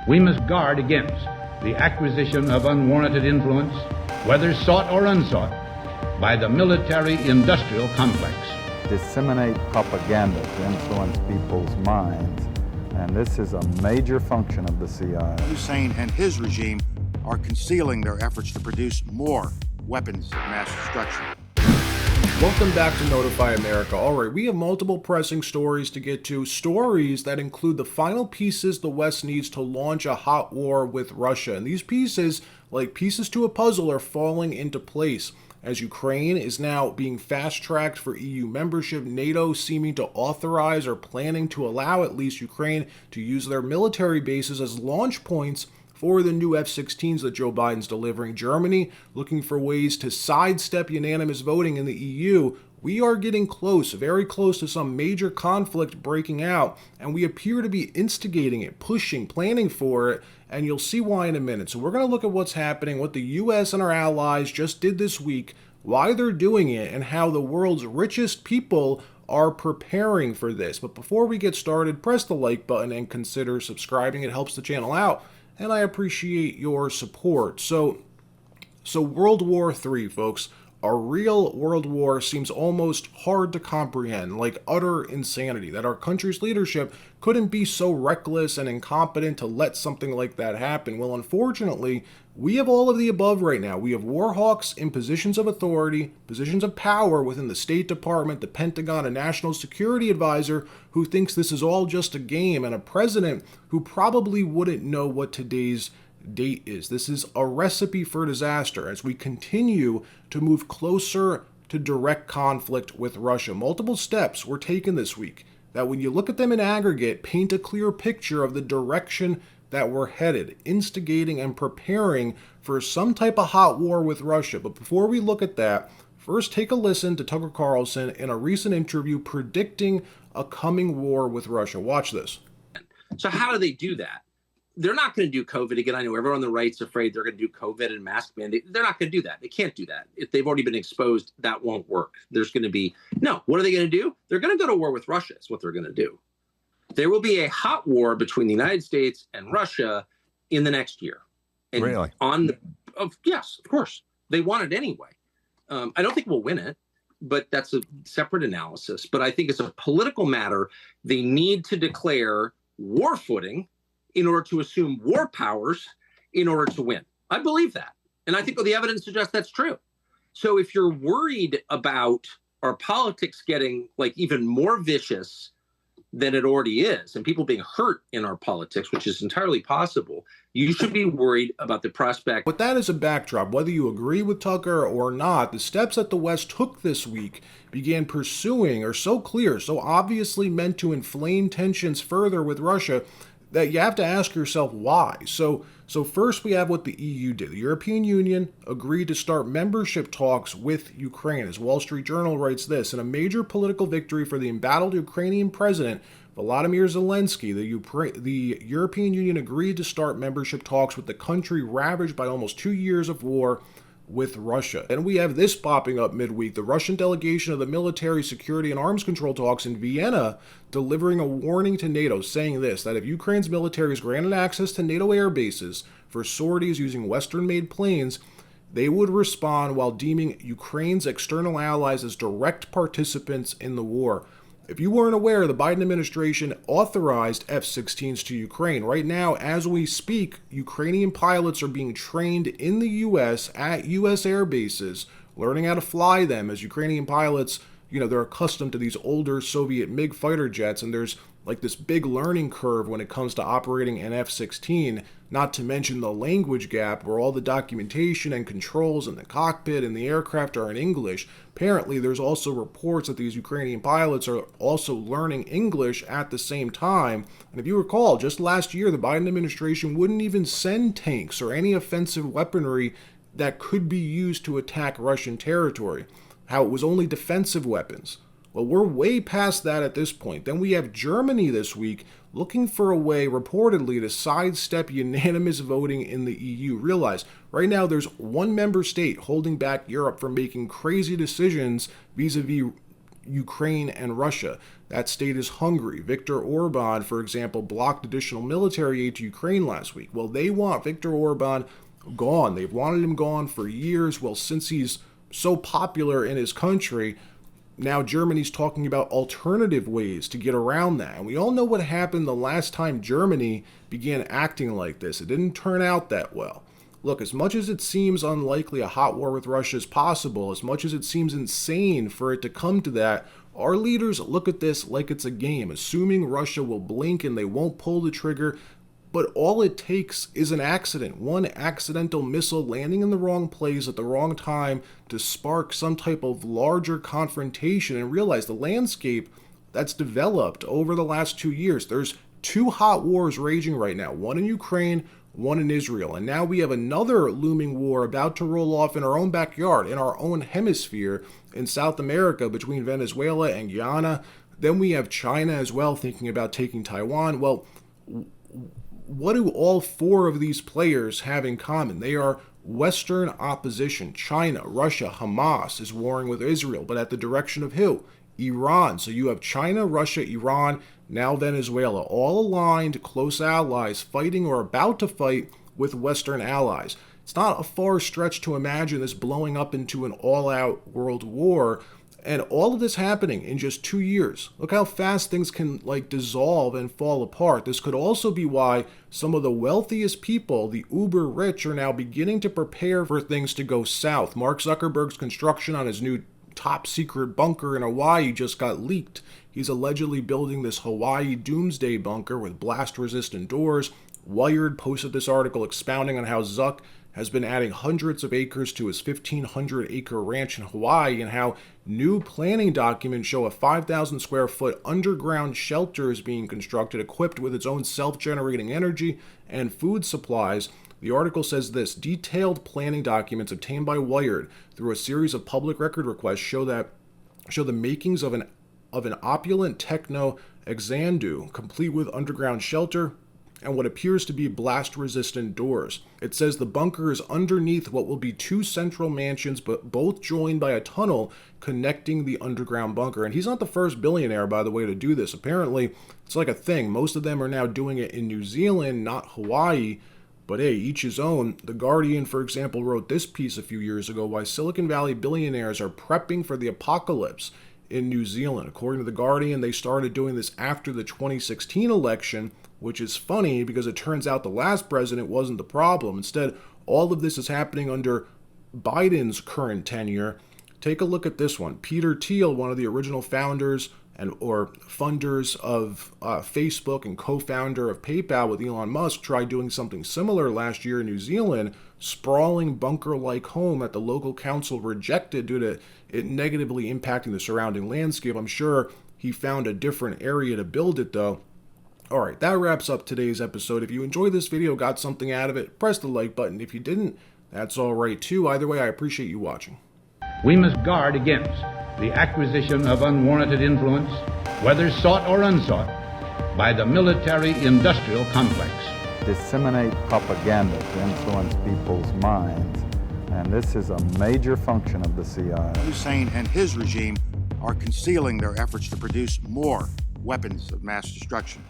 We must guard against the acquisition of unwarranted influence, whether sought or unsought, by the military-industrial complex. Disseminate propaganda to influence people's minds, and this is a major function of the CIA. Hussein and his regime are concealing their efforts to produce more weapons of mass destruction. Welcome back to Notify America. All right, we have multiple pressing stories to get to, stories that include the final pieces the West needs to launch a hot war with Russia. And these pieces, like pieces to a puzzle, are falling into place as Ukraine is now being fast-tracked for EU membership, NATO seeming to authorize or planning to allow at least Ukraine to use their military bases as launch points for the new F-16s that Joe Biden's delivering. Germany looking for ways to sidestep unanimous voting in the EU. We are getting close, very close to some major conflict breaking out, and we appear to be instigating it, pushing, planning for it, and you'll see why in a minute. So we're going to look at what's happening, what the U.S. and our allies just did this week, why they're doing it, and how the world's richest people are preparing for this. But before we get started, press the like button and consider subscribing. It helps the channel out, and I appreciate your support. So World War III, folks. A real world war seems almost hard to comprehend, like utter insanity, that our country's leadership couldn't be so reckless and incompetent to let something like that happen. Well, unfortunately, we have all of the above right now. We have war hawks in positions of authority, positions of power within the State Department, the Pentagon, a national security advisor who thinks this is all just a game, and a president who probably wouldn't know what today's date is. This is a recipe for disaster as we continue to move closer to direct conflict with Russia. Multiple steps were taken this week that, when you look at them in aggregate, paint a clear picture of the direction that we're headed, instigating and preparing for some type of hot war with Russia. But before we look at that, first take a listen to Tucker Carlson in a recent interview predicting a coming war with Russia. Watch this. So how do they do that? They're not going to do COVID again. I know everyone on the right's afraid they're going to do COVID and mask mandate. They're not going to do that. They can't do that. If they've already been exposed, that won't work. There's going to be, no, what are they going to do? They're going to go to war with Russia is what they're going to do. There will be a hot war between the United States and Russia in the next year. And really? Yes, of course. They want it anyway. I don't think we'll win it, but that's a separate analysis. But I think it's a political matter. They need to declare war footing in order to assume war powers in order to win. I believe that. And I think the evidence suggests that's true. So if you're worried about our politics getting like even more vicious than it already is, and people being hurt in our politics, which is entirely possible, you should be worried about the prospect. With that as a backdrop, whether you agree with Tucker or not, the steps that the West took this week began pursuing are so clear, so obviously meant to inflame tensions further with Russia, that you have to ask yourself why. So first we have what the EU did. The European Union agreed to start membership talks with Ukraine. As Wall Street Journal writes this, in a major political victory for the embattled Ukrainian president, Volodymyr Zelensky, the European Union agreed to start membership talks with the country ravaged by almost 2 years of war with Russia. And we have this popping up midweek. The Russian delegation of the military, security, and arms control talks in Vienna delivering a warning to NATO, saying this, that if Ukraine's military is granted access to NATO air bases for sorties using Western-made planes, they would respond while deeming Ukraine's external allies as direct participants in the war. If you weren't aware, the Biden administration authorized F-16s to Ukraine. Right now, as we speak, Ukrainian pilots are being trained in the U.S. at U.S. air bases, learning how to fly them, as Ukrainian pilots, they're accustomed to these older Soviet MiG fighter jets, and there's like this big learning curve when it comes to operating an F-16, not to mention the language gap where all the documentation and controls in the cockpit and the aircraft are in English. Apparently, there's also reports that these Ukrainian pilots are also learning English at the same time. And if you recall, just last year, the Biden administration wouldn't even send tanks or any offensive weaponry that could be used to attack Russian territory. How it was only defensive weapons. Well, we're way past that at this point. Then we have Germany this week looking for a way, reportedly, to sidestep unanimous voting in the EU. Realize, right now there's one member state holding back Europe from making crazy decisions vis-a-vis Ukraine and Russia. That state is Hungary. Viktor Orban, for example, blocked additional military aid to Ukraine last week. Well, they want Viktor Orban gone. They've wanted him gone for years. Well, since he's so popular in his country, now Germany's talking about alternative ways to get around that. And we all know what happened the last time Germany began acting like this. It didn't turn out that well. Look, as much as it seems unlikely a hot war with Russia is possible, as much as it seems insane for it to come to that, our leaders look at this like it's a game, assuming Russia will blink and they won't pull the trigger. But all it takes is an accident, one accidental missile landing in the wrong place at the wrong time to spark some type of larger confrontation, and realize the landscape that's developed over the last 2 years. There's 2 hot wars raging right now, one in Ukraine, one in Israel. And now we have another looming war about to roll off in our own backyard, in our own hemisphere in South America between Venezuela and Guyana. Then we have China as well thinking about taking Taiwan. Well, what do all 4 of these players have in common? They are Western opposition. China, Russia, Hamas is warring with Israel, but at the direction of who? Iran. So you have China, Russia, Iran, now Venezuela, all aligned, close allies, fighting or about to fight with Western allies. It's not a far stretch to imagine this blowing up into an all-out world war. And all of this happening in just 2 years. Look how fast things can dissolve and fall apart. This could also be why some of the wealthiest people, the uber rich, are now beginning to prepare for things to go south. Mark Zuckerberg's construction on his new top secret bunker in Hawaii just got leaked. He's allegedly building this Hawaii doomsday bunker with blast resistant doors. Wired posted this article expounding on how Zuck has been adding hundreds of acres to his 1,500 acre ranch in Hawaii, and how new planning documents show a 5,000 square foot underground shelter is being constructed, equipped with its own self-generating energy and food supplies. The article says this: detailed planning documents obtained by Wired through a series of public record requests show the makings of an opulent techno exandu, complete with underground shelter and what appears to be blast-resistant doors. It says the bunker is underneath what will be 2 central mansions, but both joined by a tunnel connecting the underground bunker. And he's not the first billionaire, by the way, to do this. Apparently, it's like a thing. Most of them are now doing it in New Zealand, not Hawaii. But hey, each his own. The Guardian, for example, wrote this piece a few years ago: why Silicon Valley billionaires are prepping for the apocalypse in New Zealand. According to The Guardian, they started doing this after the 2016 election, which is funny because it turns out the last president wasn't the problem. Instead, all of this is happening under Biden's current tenure. Take a look at this one. Peter Thiel, one of the original founders or funders of Facebook and co-founder of PayPal with Elon Musk, tried doing something similar last year in New Zealand. Sprawling bunker-like home that the local council rejected due to it negatively impacting the surrounding landscape. I'm sure he found a different area to build it, though. Alright, that wraps up today's episode. If you enjoyed this video, got something out of it, press the like button. If you didn't, that's alright too. Either way, I appreciate you watching. We must guard against the acquisition of unwarranted influence, whether sought or unsought, by the military-industrial complex. Disseminate propaganda to influence people's minds, and this is a major function of the CIA. Hussein and his regime are concealing their efforts to produce more weapons of mass destruction.